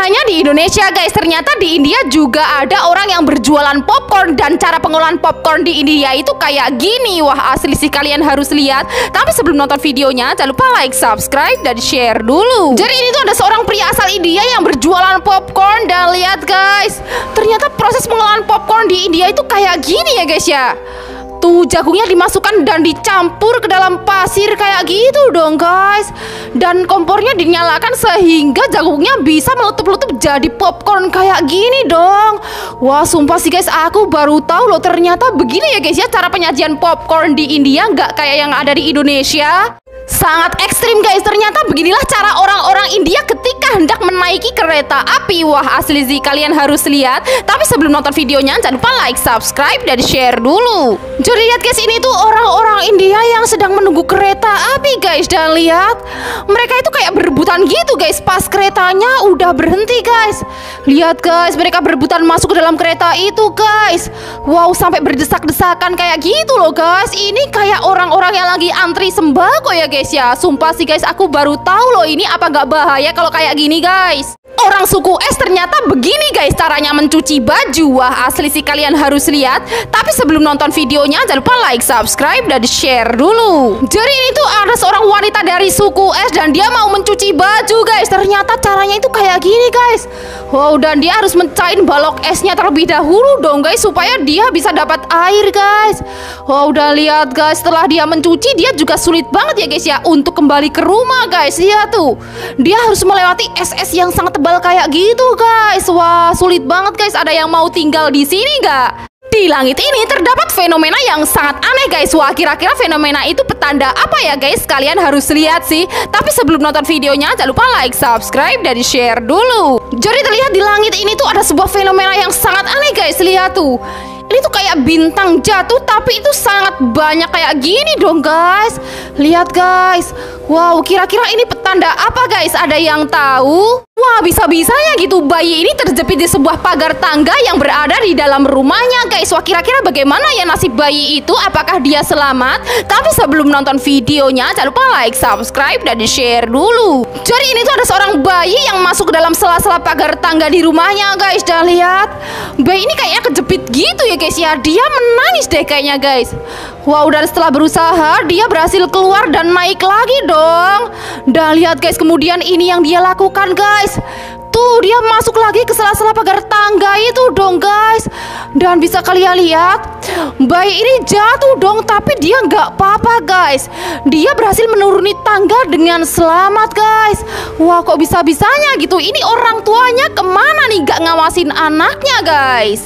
hanya di Indonesia guys, ternyata di India juga ada orang yang berjualan popcorn. Dan cara pengolahan popcorn di India itu kayak gini. Wah, asli sih, kalian harus lihat. Tapi sebelum nonton videonya, jangan lupa like, subscribe, dan share dulu. Jadi ini tuh ada seorang pria asal India yang berjualan popcorn. Dan lihat guys, ternyata proses pengolahan popcorn di India itu kayak gini ya guys ya. Tuh, jagungnya dimasukkan dan dicampur ke dalam pasir kayak gitu dong guys. Dan kompornya dinyalakan sehingga jagungnya bisa meletup-letup jadi popcorn kayak gini dong. Wah, sumpah sih guys, aku baru tahu loh ternyata begini ya guys ya cara penyajian popcorn di India, nggak kayak yang ada di Indonesia. Sangat ekstrim guys, ternyata beginilah cara orang-orang India ketika hendak menaiki kereta api. Wah, asli sih, kalian harus lihat. Tapi sebelum nonton videonya, jangan lupa like, subscribe, dan share dulu. Jadi lihat guys, ini tuh orang-orang India yang sedang menunggu kereta api guys. Dan lihat, mereka itu kayak berebutan gitu guys. Pas keretanya udah berhenti guys. Lihat guys, mereka berebutan masuk ke dalam kereta itu guys. Wow, sampai berdesak-desakan kayak gitu loh guys. Ini kayak orang-orang yang lagi antri sembako ya guys ya. Sumpah sih guys, aku baru tahu loh ini apa nggak bahaya kalau kayak gini guys. Orang suku S ternyata begini guys caranya mencuci baju. Wah, asli sih, kalian harus lihat. Tapi sebelum nonton videonya, jangan lupa like, subscribe, dan share dulu. Jadi ini tuh ada seorang wanita dari suku S dan dia mau mencuci baju guys. Ternyata caranya itu kayak gini guys. Wow, dan dia harus mencairkan balok esnya terlebih dahulu dong guys, supaya dia bisa dapat air guys. Wow, udah lihat guys, setelah dia mencuci, dia juga sulit banget ya guys ya untuk kembali ke rumah guys. Lihat tuh, dia harus melewati es-es yang sangat tebal kayak gitu guys. Wah, sulit banget guys. Ada yang mau tinggal di sini nggak? Di langit ini terdapat fenomena yang sangat aneh guys. Wah, kira-kira fenomena itu petanda apa ya guys? Kalian harus lihat sih. Tapi sebelum nonton videonya, jangan lupa like, subscribe, dan share dulu. Jadi terlihat di langit ini tuh ada sebuah fenomena yang sangat aneh guys. Lihat tuh, ini tuh kayak bintang jatuh, tapi itu sangat banyak kayak gini dong guys. Lihat guys. Wow, kira-kira ini petanda apa guys? Ada yang tahu? Wah, bisa-bisanya gitu bayi ini terjepit di sebuah pagar tangga yang berada di dalam rumahnya guys. Wah, kira-kira bagaimana ya nasib bayi itu? Apakah dia selamat? Tapi sebelum nonton videonya, jangan lupa like, subscribe, dan share dulu. Jadi ini tuh ada seorang bayi yang masuk ke dalam sela-sela pagar tangga di rumahnya guys. Dan lihat, bayi ini kayaknya kejepit gitu ya guys ya. Dia menangis deh kayaknya guys. Wow, dan setelah berusaha, dia berhasil keluar dan naik lagi dong. Dan lihat guys, kemudian ini yang dia lakukan guys. Tuh, dia masuk lagi ke sela-sela pagar tangga itu dong guys. Dan bisa kalian lihat, bayi ini jatuh dong, tapi dia nggak apa-apa guys. Dia berhasil menuruni tangga dengan selamat guys. Wah, kok bisa-bisanya gitu? Ini orang tuanya kemana nih, nggak ngawasin anaknya guys?